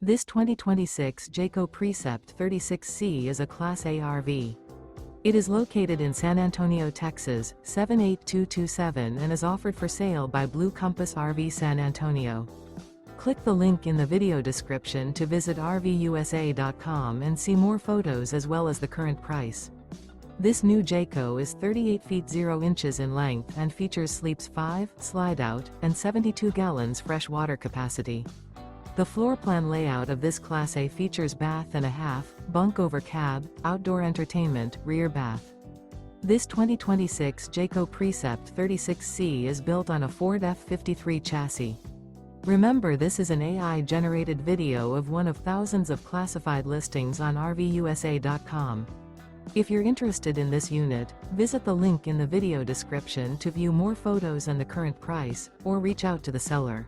This 2026 Jayco Precept 36C is a Class A RV. It is located in San Antonio, Texas, 78227 and is offered for sale by Blue Compass RV San Antonio. Click the link in the video description to visit RVUSA.com and see more photos as well as the current price. This new Jayco is 38 feet 0 inches in length and features sleeps 5, Slideout, and 72 gallons fresh water capacity. The floor plan layout of this Class A features bath and a half, bunk over cab, outdoor entertainment, rear bath. This 2026 Jayco Precept 36C is built on a Ford F53 chassis. Remember, this is an AI-generated video of one of thousands of classified listings on RVUSA.com. If you're interested in this unit, visit the link in the video description to view more photos and the current price, or reach out to the seller.